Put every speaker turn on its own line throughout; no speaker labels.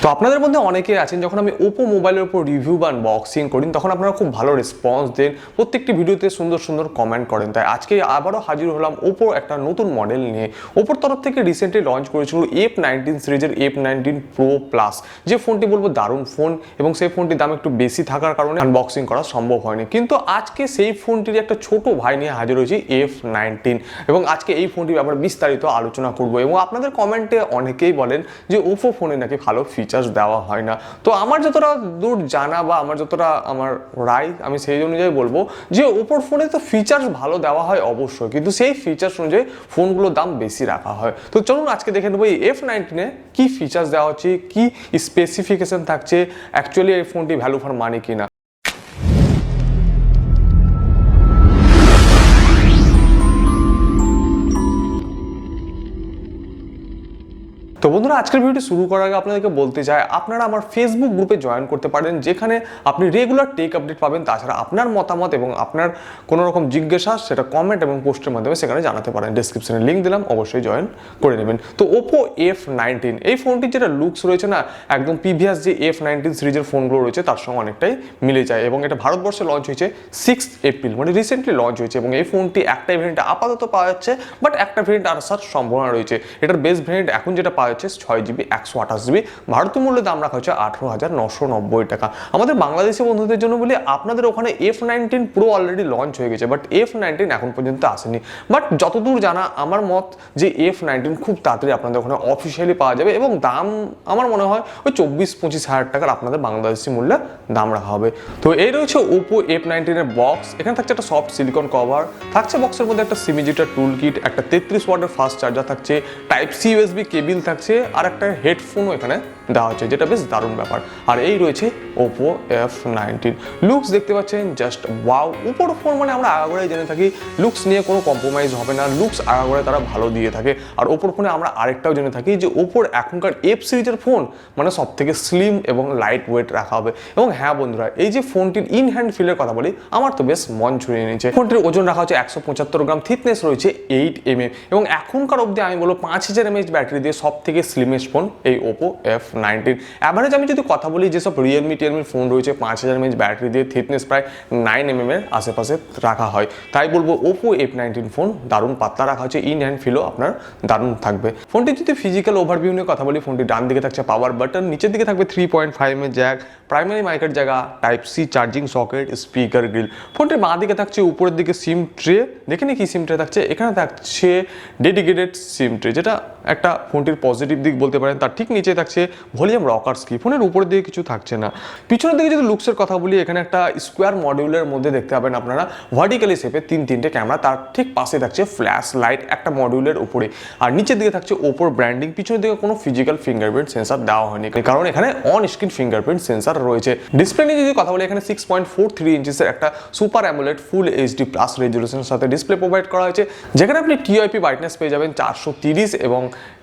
তো আপনাদের মধ্যে অনেকেই আছেন যখন আমি ওপো মোবাইলের উপর রিভিউ বা আনবক্সিং করি তখন আপনারা খুব ভালো রেসপন্স দেন, প্রত্যেকটি ভিডিওতে সুন্দর সুন্দর কমেন্ট করেন। তাই আজকে আবারও হাজির হলাম ওপোর একটা নতুন মডেল নিয়ে। ওপোর তরফ থেকে রিসেন্টলি লঞ্চ করেছিল F19 সিরিজের F19 Pro Plus, যে ফোনটি বলবো দারুণ ফোন, এবং সেই ফোনটির দাম একটু বেশি থাকার কারণে আনবক্সিং করা সম্ভব হয়নি। কিন্তু আজকে সেই ফোনটির একটা ছোট ভাই নিয়ে হাজির হয়েছি, F19, এবং আজকে এই ফোনটির ব্যাপারে বিস্তারিত আলোচনা করবো। এবং আপনাদের কমেন্টে অনেকেই বলেন যে ওপো ফোনে নাকি ভালো ফিচার্স দেওয়া হয় না। তো আমার যতটা দূর জানা বা আমার যতটা আমার রায়, আমি সেই অনুযায়ী বলবো যে ওপোর ফোনে তো ফিচার্স ভালো দেওয়া হয় অবশ্যই, কিন্তু সেই ফিচার্স অনুযায়ী ফোনগুলোর দাম বেশি রাখা হয়। তো চলুন আজকে দেখে নেবো এই F19 কি ফিচার্স দেওয়া হচ্ছে, কি স্পেসিফিকেশন থাকছে, অ্যাকচুয়ালি এই ফোনটি ভ্যালু ফর মানি কিনা। তো বন্ধুরা, আজকের ভিডিওটি শুরু করার আগে আপনাদেরকে বলতে চাই আপনারা আমার ফেসবুক গ্রুপে জয়েন করতে পারেন, যেখানে আপনি রেগুলার টেক আপডেট পাবেন। তাছাড়া আপনার মতামত এবং আপনার কোনো রকম জিজ্ঞাসা সেটা কমেন্ট এবং পোস্টের মাধ্যমে সেখানে জানাতে পারেন। ডেসক্রিপশনে লিঙ্ক দিলাম, অবশ্যই জয়েন করে নেবেন। তো ওপো F19 এই ফোনটির যেটা লুকস রয়েছে না, একদম প্রিভিয়াস যে F19 সিরিজের ফোনগুলো রয়েছে তার সঙ্গে অনেকটাই মিলে যায়। এবং এটা ভারতবর্ষে লঞ্চ হয়েছে 6 এপ্রিল, মানে রিসেন্টলি লঞ্চ হয়েছে। এবং এই ফোনটি একটাই ভ্যারিয়েন্টে আপাতত পাওয়া যাচ্ছে, বাট একটা ভ্যারিয়েন্ট আসার সম্ভাবনা রয়েছে। এটার বেস্ট ভ্যারিয়েন্ট এখন যেটা পাওয়া যাচ্ছে 6GB 128GB, ভারতীয় মূল্যে দাম রাখা হচ্ছে 18,990 টাকা। আমাদের বাংলাদেশি বন্ধুদের জন্য বলি, আপনাদের ওখানে F19 Pro অলরেডি লঞ্চ হয়ে গেছে, বাট F19 এখন পর্যন্ত আসেনি। বাট যতদূর জানা আমার মত যে F19 খুব তাড়াতাড়ি আপনাদের ওখানে অফিসিয়ালি পাওয়া যাবে, এবং দাম আমার মনে হয় ওই 24-25 হাজার টাকার আপনাদের বাংলাদেশি মূল্যে দাম রাখা হবে। তো এই রয়েছে ওপো F19 এর বক্স। এখানে থাকছে একটা সফট সিলিকন কভার, থাকছে বক্সের মধ্যে একটা সিমিজিটার টুল কিট, একটা 33 ওয়াটের ফাস্ট চার্জার থাকছে, টাইপ সি USB কেবিল থাকছে, আর একটা হেডফোনও এখানে দেওয়া হচ্ছে, যেটা বেশ দারুণ ব্যাপার। আর এই রয়েছে ওপো F19 লুকস, দেখতে পাচ্ছেন জাস্ট ওয়াও। ওপোর ফোন মানে আমরা আগাগোড়াই জেনে থাকি লুকস নিয়ে কোনো কম্প্রোমাইজ হবে না, লুকস আগাগোড়ায় তারা ভালো দিয়ে থাকে। আর ওপোর ফোনে আমরা আরেকটাও জেনে থাকি যে ওপোর এখনকার F সিরিজের ফোন মানে সব থেকে স্লিম এবং লাইট ওয়েট রাখা হবে। এবং হ্যাঁ বন্ধুরা, এই যে ফোনটির ইন হ্যান্ড ফিলের কথা বলি, আমার তো বেশ মন ছুঁয়ে নিয়েছে। ফোনটির ওজন রাখা হচ্ছে 175 গ্রাম, থিকনেস রয়েছে 8mm, এবং এখনকার অবধি আমি বলবো 5000 mAh ব্যাটারি দিয়ে সব থেকে স্লিমেস্ট ফোন এই ওপো F19। অ্যাভারেজ আমি যদি কথা বলি, যেসব রিয়েলমির ফোন রয়েছে 5000 mAh ব্যাটারি দিয়ে থিকনেস প্রায় 9mm এর আশেপাশে রাখা হয়। তাই বলবো ওপো F19 ফোন দারুণ পাতলা রাখা হচ্ছে, ইন হ্যান্ড ফিলও আপনার দারুণ থাকবে। ফোনটি যদি ফিজিক্যাল ওভারভিউ নিয়ে কথা বলি, ফোনটি ডান দিকে থাকছে পাওয়ার বাটন, নিচের দিকে থাকবে 3.5mm জ্যাক, প্রাইমারি মাইকের জায়গা, type C charging socket, speaker grill. ফোনটির বাঁ দিকে থাকছে উপরের দিকে সিম ট্রে। দেখে নি কি সিম ট্রে থাকছে, এখানে থাকছে ডেডিকেটেড সিম ট্রে, যেটা একটা ফোনটির পজিটিভ দিক বলতে পারেন। তার ঠিক নিচে থাকছে ভলিউম রকার্স কি, ফোনের উপরের দিকে কিছু থাকছে না। পিছনের দিকে যদি লুকসের কথা বলি, এখানে একটা স্কোয়ার মডিউলের মধ্যে দেখতে পাবেন আপনারা ভার্টিক্যালি শেপে তিনটে ক্যামেরা, তার ঠিক পাশে থাকছে ফ্ল্যাশ লাইট একটা মডিউলের উপরে। আর নিচের দিকে থাকছে ওপোর ব্র্যান্ডিং। পিছনের দিকে কোনো ফিজিক্যাল ফিঙ্গারপ্রিন্ট সেন্সার দেওয়া হয়নি, কারণ এখানে অন স্ক্রিন ফিঙ্গারপ্রিন্ট সেন্সার রয়েছে। ডিসপ্লে নিয়ে যদি কথা বলি, এখানে 6.43 ইঞ্চের একটা super AMOLED full HD plus রেজলিউশনের সাথে ডিসপ্লে প্রোভাইড করা হয়েছে, যেখানে আপনি টিআইপি ব্রাইটনেস পেয়ে যাবেন 430 এবং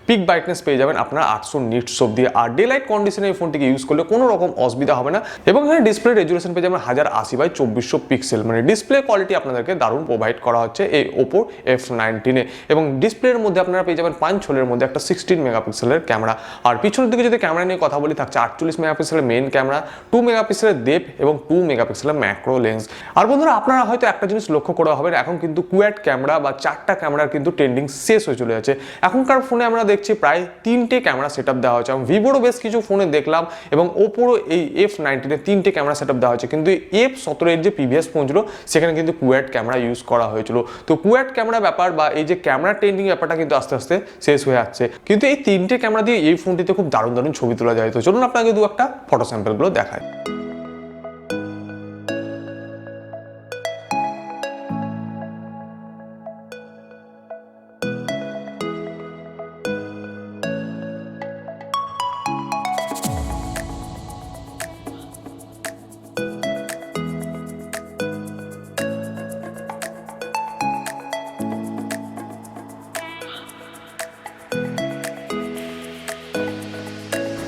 পিক ব্রাইটনেস পেয়ে যাবেন আপনার 800 নিটস অবধি। আর ডে লাইট কন্ডিশনে এই ফোনটিকে ইউজ করলে কোনো রকম অসুবিধা হবে না। এবং এখানে ডিসপ্লে রেজুলেশন পেয়ে যাবেন 1080x2400 পিক্সেল, মানে ডিসপ্লে কোয়ালিটি আপনাদেরকে দারুণ প্রোভাইড করা হচ্ছে এই ওপো F19 এ। এবং ডিসপ্লের মধ্যে আপনারা পেয়ে যাবেন 5 হোলের মধ্যে একটা 16 মেগাপিক্সেলের ক্যামেরা। আর পিছনের দিকে যদি ক্যামেরা নিয়ে কথা বলি, থাকছে 48 মেগাপিক্সেলের মেইন ক্যামেরা, 2 মেগাপিক্সেলের ডেপ এবং 2 মেগাপিক্সেলের ম্যাক্রো লেন্স। আর বন্ধুরা, আপনারা হয়তো একটা জিনিস লক্ষ্য করা হবে, এখন কিন্তু কোয়াড ক্যামেরা বা 4টা ক্যামেরার কিন্তু ট্রেন্ডিং শেষ হয়ে চলে যাচ্ছে। এখনকার ফোনে আমরা দেখছি প্রায় 3টে ক্যামেরা সেটআপ দেওয়া হচ্ছে। আমি ভিভোরও বেশ কিছু ফোনে দেখলাম, এবং ওপোরও এই F19 এ 3টে ক্যামেরা সেটআপ দেওয়া হচ্ছে। কিন্তু F17 এর যে প্রিভিয়াস ফোন ছিল সেখানে কিন্তু কোয়াড ক্যামেরা ইউজ করা হয়েছিল। তো কোয়াড ক্যামেরা ব্যাপার বা এই যে ক্যামেরা ট্রেন্ডিং ব্যাপারটা কিন্তু আস্তে আস্তে শেষ হয়ে যাচ্ছে, কিন্তু এই 3টে ক্যামেরা দিয়ে এই ফোনটিতে খুব দারুণ দারুণ ছবি তোলা যায়। তো চলুন আপনাকে দু একটা ফটো স্যাম্পলগুলো দেখায়।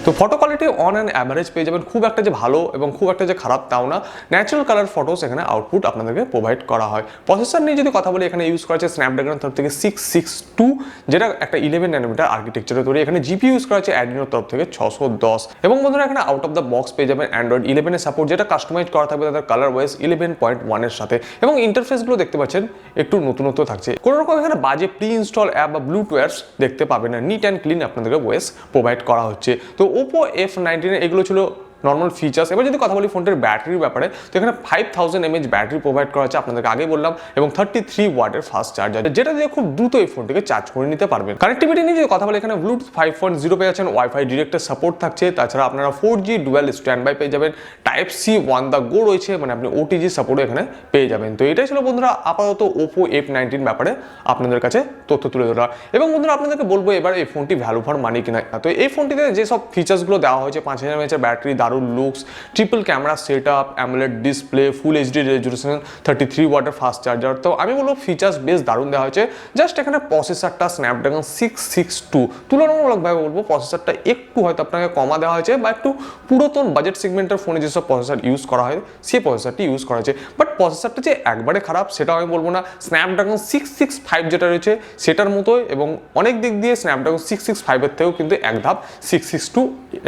তো photo quality on and average পেয়ে যাবেন, খুব একটা যে ভালো এবং খুব একটা যে খারাপ তাও না। ন্যাচারাল কালার ফটোস এখানে আউটপুট আপনাদেরকে প্রোভাইড করা হয়। প্রসেসর নিয়ে যদি কথা বলি, এখানে ইউজ করা হচ্ছে স্ন্যাপড্রাগন তরফ থেকে 662, যেটা একটা 11 ন্যানোমিটার আর্কিটেকচারে তৈরি। এখানে জিপি ইউজ করা হচ্ছে অ্যাড্রিনোর তরফ থেকে 610। এবং বন্ধুরা এখানে আউট অফ দ্য বক্স পেয়ে যাবেন অ্যান্ড্রয়েড 11 এর সাপোর্ট, যেটা কাস্টমাইজ করা থাকবে তাদের কালার ওয়াইজ 11.1 এর সাথে। এবং ইন্টারফেসগুলো দেখতে পাচ্ছেন একটু নতুনত্ব থাকছে, কোনো রকম এখানে বাজে প্রি ইনস্টল অ্যাপ বা ব্লুটুথ দেখতে পাবেন না, নিট অ্যান্ড ক্লিন আপনাদেরকে ওয়েস প্রোভাইড করা হচ্ছে। তো OPPO F19 এগুলো ছিল নর্মাল ফিচার্স। এবার যদি কথা বলি ফোনটির ব্যাটারির ব্যাপারে, তো এখানে 5000 mAh ব্যাটারি প্রোভাইড করা হচ্ছে, আপনাদেরকে আগে বললাম, এবং 33 ওয়াটের ফাস্ট চার্জার, যেটা দিয়ে খুব দ্রুত এই ফোনটিকে চার্জ করে নিতে পারবেন। কানেক্টিভিটি নিয়ে যদি কথা বলি, এখানে ব্লুটুথ 5.0 পেয়ে যাচ্ছেন, ওয়াইফাই ডিরেক্টের সাপোর্ট থাকছে, তাছাড়া আপনারা 4G ডুয়াল স্ট্যান্ড বাই পেয়ে যাবেন, টাইপ সি 1 দা গো রয়েছে, মানে আপনি OTG সাপোর্টও এখানে পেয়ে যাবেন। তো এটাই ছিল বন্ধুরা আপাতত OPPO F19 ব্যাপারে আপনাদের কাছে তথ্য তুলে ধরা। এবং বন্ধুরা আপনাদেরকে বলবো এবার এই ফোনটি ভ্যালু ফর মানি কিনা। তো এই ফোনটিতে যেসব ফিচার্সগুলো দেওয়া হয়েছে, 5000 mAh ব্যাটারি, দারুণ looks, triple camera setup, AMOLED display, full HD resolution, 33 ওয়াটের ফাস্ট চার্জার। তো আমি বলবো ফিচার্স বেশ দারুণ দেওয়া হয়েছে। জাস্ট এখানে প্রসেসরটা স্ন্যাপড্রাগন 662, তুলনামূলকভাবে বলবো প্রসেসরটা একটু হয়তো আপনাকে কমা দেওয়া হয়েছে, বা একটু পুরাতন বাজেট সেগমেন্টের ফোনে যেসব প্রসেসর ইউজ করা হয় সেই প্রসেসরটি ইউজ করা হয়েছে। বাট প্রসেসরটা যে একবারে খারাপ সেটাও আমি বলবো না। স্ন্যাপড্রাগন 665 যেটা রয়েছে সেটার মতোই, এবং অনেক দিক দিয়ে স্ন্যাপড্রাগন 665 এর থেকেও কিন্তু এক ধাপ 662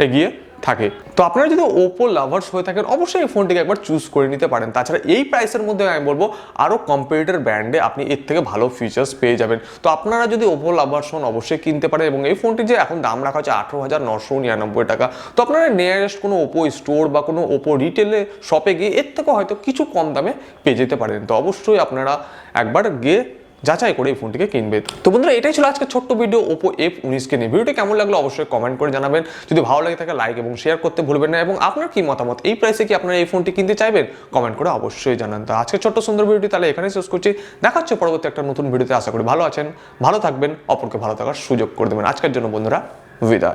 এগিয়ে থাকে। তো আপনারা যদি ওপো লাভার্স হয়ে থাকেন, অবশ্যই এই ফোনটিকে একবার চুজ করে নিতে পারেন। তাছাড়া এই প্রাইসের মধ্যে আমি বলবো আরও কম্পিটিটর ব্র্যান্ডে আপনি এর থেকে ভালো ফিচার্স পেয়ে যাবেন। তো আপনারা যদি ওপো লাভার্স হন অবশ্যই কিনতে পারেন। এবং এই ফোনটি যে এখন দাম রাখা হচ্ছে 18,999 টাকা, তো আপনারা নিয়ারেস্ট কোনো ওপো স্টোর বা কোনো ওপো রিটেলে শপে গিয়ে এর থেকে হয়তো কিছু কম দামে পেয়ে যেতে পারেন। তো অবশ্যই আপনারা একবার গিয়ে যাচাই করে এই ফোনটিকে কিনবে। তো বন্ধুরা এটাই ছিল আজকে ছোট্ট ভিডিও OPPO F19 কে নিয়ে। ভিডিওটি কেমন লাগলো অবশ্যই কমেন্ট করে জানাবেন। যদি ভালো লাগে থাকে লাইক এবং শেয়ার করতে ভুলবেন না। এবং আপনার কি মতামত, এই প্রাইসে কি আপনারা এই ফোনটি কিনতে চাইবেন, কমেন্ট করে অবশ্যই জানান। তো আজকে ছোট্ট সুন্দর ভিডিওটি তাহলে এখানেই শেষ করছি। দেখা হচ্ছে পরবর্তী একটা নতুন ভিডিওতে। আশা করি ভালো আছেন, ভালো থাকবেন, অপরকে ভালো থাকার সুযোগ করে দেবেন। আজকের জন্য বন্ধুরা বিদায়।